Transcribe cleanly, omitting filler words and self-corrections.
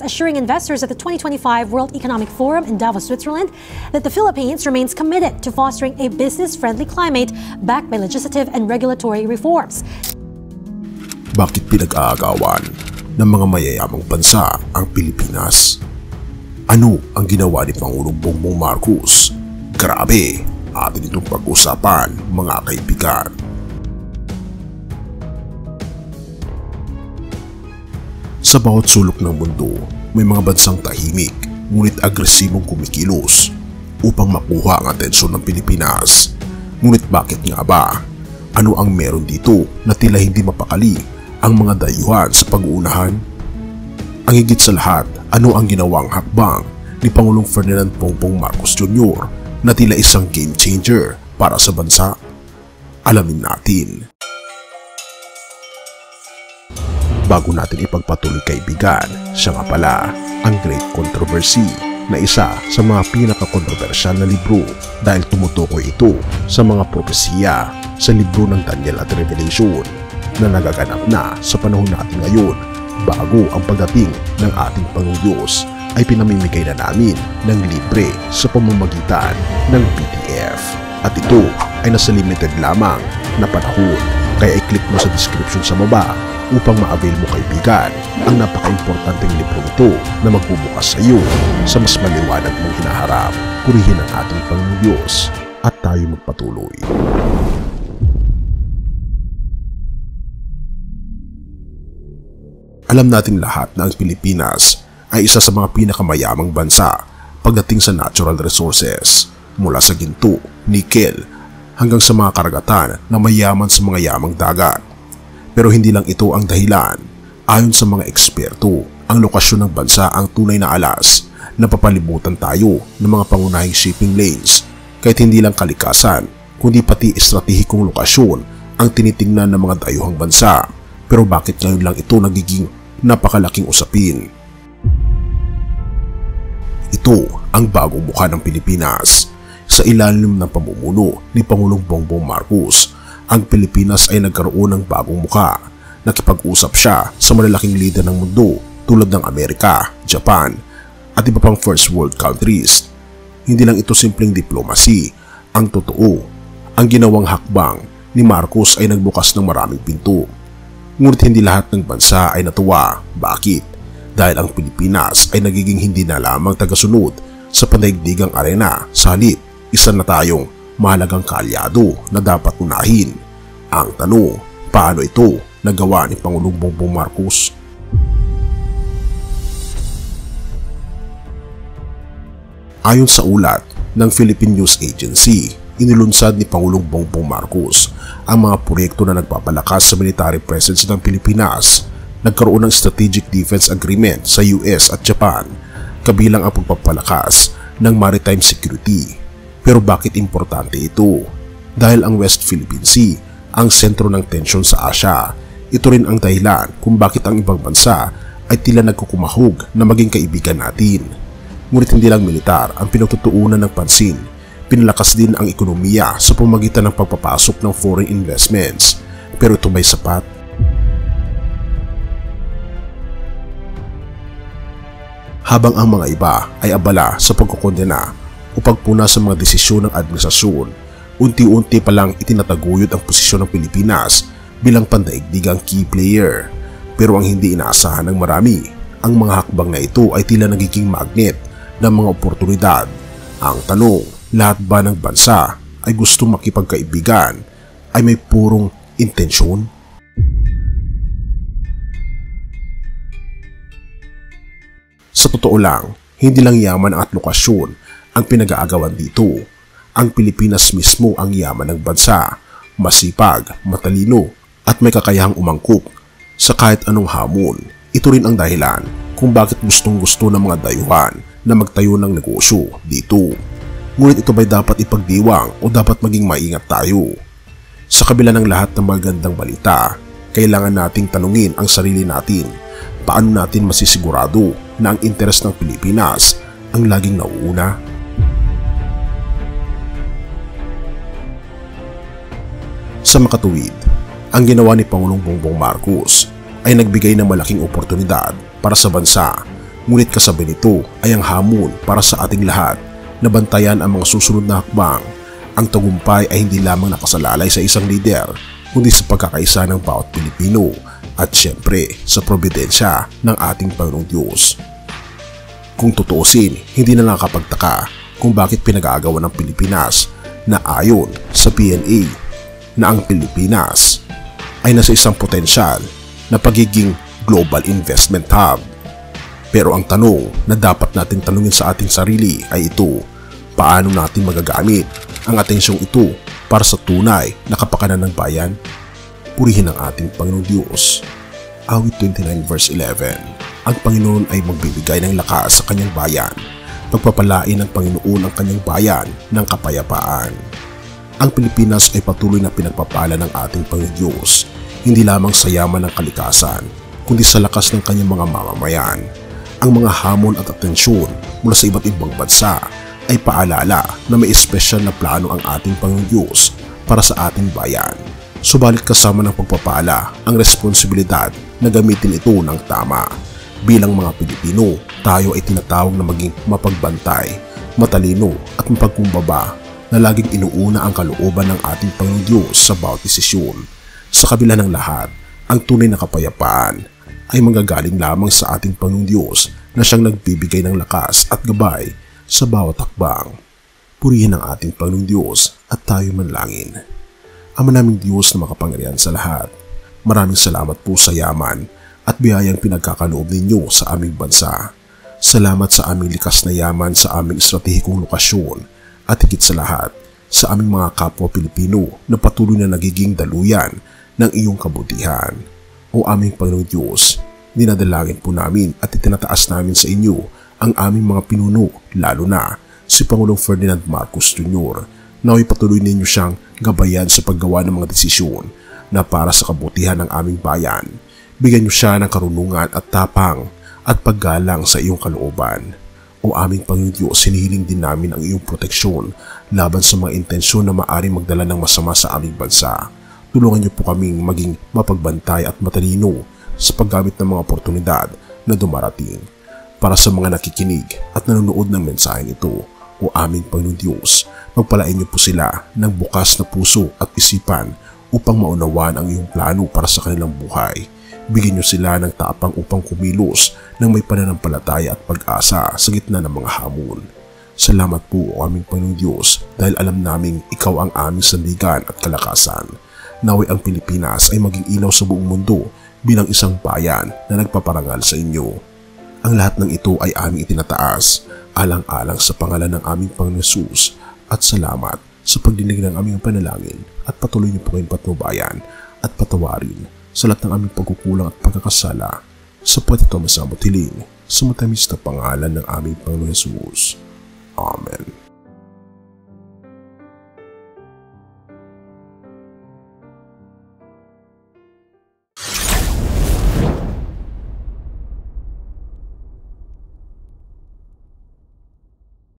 assuring investors at the 2025 World Economic Forum in Davos, Switzerland, that the Philippines remains committed to fostering a business-friendly climate backed by legislative and regulatory reforms. Bakit pinag-aagawan ng mga mayayamang bansa ang Pilipinas? Ano ang ginawa ni Pangulong Bongbong Marcos? Grabe, atin itong pag-usapan, mga kaibigan. Sa bawat sulok ng mundo, may mga bansang tahimik ngunit agresibong kumikilos upang makuha ang atensyon ng Pilipinas. Ngunit bakit nga ba? Ano ang meron dito na tila hindi mapakali ang mga dayuhan sa pag-uunahan? Ang higit sa lahat, ano ang ginawang hakbang ni Pangulong Ferdinand Bongbong Marcos Jr. na tila isang game changer para sa bansa? Alamin natin. Bago natin ipagpatuloy, kaibigan, siya nga pala ang Great Controversy na isa sa mga pinaka-kontrobersyal na libro dahil tumutukoy ito sa mga propesiya sa libro ng Daniel at Revelation na nagaganap na sa panahon natin ngayon bago ang pagdating ng ating Panginoong Diyos ay pinamimigay na namin ng libre sa pamamagitan ng PDF. At ito ay nasa limited lamang na panahon, kaya i-click mo sa description sa baba upang ma-avail mo, kaibigan, ang napaka-importanteng libro ito na magbubukas sa iyo sa mas maliwanag mong hinaharap. Purihin ang ating Panginoong Diyos at tayo magpatuloy. Alam nating lahat na ang Pilipinas ay isa sa mga pinakamayamang bansa pagdating sa natural resources, mula sa ginto, nickel, hanggang sa mga karagatan na mayaman sa mga yamang dagat. Pero hindi lang ito ang dahilan. Ayon sa mga eksperto, ang lokasyon ng bansa ang tunay na alas na papalibutan tayo ng mga pangunahing shipping lanes, kahit hindi lang kalikasan, kundi pati estratehikong lokasyon ang tinitingnan ng mga dayuhang bansa. Pero bakit ngayon lang ito nagiging napakalaking usapin? Ito ang bagong mukha ng Pilipinas. Sa ilalim ng pamumuno ni Pangulong Bongbong Marcos, ang Pilipinas ay nagkaroon ng bagong mukha. Nakipag-usap siya sa malalaking leader ng mundo tulad ng Amerika, Japan, at iba pang first world countries. Hindi lang ito simpleng diplomacy. Ang totoo, ang ginawang hakbang ni Marcos ay nagbukas ng maraming pinto. Ngunit hindi lahat ng bansa ay natuwa. Bakit? Dahil ang Pilipinas ay nagiging hindi na lamang tagasunod sa pandaigdigang arena, sa halip, isa na tayong mahalagang kaalyado na dapat unahin. Ang tanong, paano ito nagawa ni Pangulong Bongbong Marcos? Ayon sa ulat ng Philippine News Agency, inilunsad ni Pangulong Bongbong Marcos ang mga proyekto na nagpapalakas sa military presence ng Pilipinas. Nagkaroon ng Strategic Defense Agreement sa US at Japan, kabilang ang pagpapalakas ng maritime security. Pero bakit importante ito? Dahil ang West Philippine Sea ang sentro ng tensyon sa Asia. Ito rin ang dahilan kung bakit ang ibang bansa ay tila nagkukumahog na maging kaibigan natin. Ngunit hindi lang militar ang pinagtutuunan ng pansin. Pinalakas din ang ekonomiya sa pamamagitan ng pagpapasok ng foreign investments. Pero ito may sapat? Habang ang mga iba ay abala sa pagkukondena o pagpuna sa mga desisyon ng administrasyon, unti-unti pa lang itinataguyod ang posisyon ng Pilipinas bilang pandaigdigang key player. Pero ang hindi inaasahan ng marami, ang mga hakbang na ito ay tila nagiging magnet ng mga oportunidad. Ang tanong, lahat ba ng bansa ay gusto makipagkaibigan ay may purong intensyon? Sa totoo lang, hindi lang yaman at lokasyon ang pinag-aagawan dito. Ang Pilipinas mismo ang yaman ng bansa, masipag, matalino at may kakayahang umangkop sa kahit anong hamon. Ito rin ang dahilan kung bakit gustong-gusto ng mga dayuhan na magtayo ng negosyo dito. Ngunit ito ba'y dapat ipagdiwang o dapat maging maingat tayo? Sa kabila ng lahat ng magandang balita, kailangan nating tanungin ang sarili natin. Paano natin masisigurado na ang interes ng Pilipinas ang laging nauuna? Sa makatuwid, ang ginawa ni Pangulong Bongbong Marcos ay nagbigay ng malaking oportunidad para sa bansa Ngunit kasabi nito ay ang hamon para sa ating lahat na bantayan ang mga susunod na hakbang. Ang tagumpay ay hindi lamang nakasalalay sa isang lider, kundi sa pagkakaisa ng bawat Pilipino at siyempre sa probidensya ng ating Panginoong Diyos. Kung tutuusin, hindi na nakakapagtaka kung bakit pinag-aagawan ng Pilipinas na ayon sa PNA na ang Pilipinas ay nasa isang potensyal na pagiging global investment hub. Pero ang tanong na dapat natin tanungin sa ating sarili ay ito: paano natin magagamit ang atensyong ito para sa tunay na kapakanan ng bayan? Purihin ang ating Panginoong Diyos. Awit 29 verse 11. Ang Panginoon ay magbibigay ng lakas sa kanyang bayan. Pagpapalain ng Panginoon ang kanyang bayan ng kapayapaan. Ang Pilipinas ay patuloy na pinagpapala ng ating Panginoong Diyos, hindi lamang sa yaman ng kalikasan, kundi sa lakas ng kanyang mga mamamayan. Ang mga hamon at atensyon mula sa iba't ibang bansa ay paalala na may espesyal na plano ang ating Panginoong Diyos para sa ating bayan. Subalit kasama ng pagpapala ang responsibilidad na gamitin ito ng tama. Bilang mga Pilipino, tayo ay tinatawag na maging mapagbantay, matalino at mapagkumbaba na laging inuuna ang kalooban ng ating Panginoong Diyos sa bawat desisyon. Sa kabila ng lahat, ang tunay na kapayapaan ay manggagaling lamang sa ating Panginoong Diyos na siyang nagbibigay ng lakas at gabay sa bawat hakbang. Purihin ang ating Panginoong Diyos at tayo manalangin. Ama naming Diyos na makapangyarihan sa lahat, maraming salamat po sa yaman at biyayang pinagkakaloob ninyo sa aming bansa. Salamat sa aming likas na yaman sa aming estratehikong lokasyon at higit sa lahat sa aming mga kapwa Pilipino na patuloy na nagiging daluyan ng iyong kabutihan. O aming Panginoong Diyos, dinadalangin po namin at itinataas namin sa inyo ang aming mga pinuno, lalo na si Pangulong Ferdinand Marcos Jr. Nawa'y patuloy ninyo siyang gabayan sa paggawa ng mga desisyon na para sa kabutihan ng aming bayan. Bigyan niyo siya ng karunungan at tapang at paggalang sa iyong kalooban. O aming Panginoong Diyos, hinihiling din namin ang iyong proteksyon laban sa mga intensyon na maaaring magdala ng masama sa aming bansa. Tulungan niyo po kaming maging mapagbantay at matalino sa paggamit ng mga oportunidad na dumarating. Para sa mga nakikinig at nanonood ng mensaheng ito, o aming Panginoong Diyos, magpalain niyo po sila ng bukas na puso at isipan upang maunawaan ang iyong plano para sa kanilang buhay. Bigyan niyo sila ng tapang upang kumilos ng may pananampalataya at pag-asa sa gitna ng mga hamon. Salamat po, o aming Panginoong Diyos, dahil alam naming ikaw ang aming sandigan at kalakasan. Nawa'y ang Pilipinas ay maging ilaw sa buong mundo bilang isang bayan na nagpaparangal sa inyo. Ang lahat ng ito ay aming itinataas, alang-alang sa pangalan ng aming Panginoon Hesus, at salamat sa pagdinig ng aming panalangin at patuloy niyo po kayong patnubayan at patawarin sa lahat ng aming pagkukulang at pagkakasala, sapagkat ito masamot hiling sa matamis na pangalan ng aming Panginoon Hesus. Amen.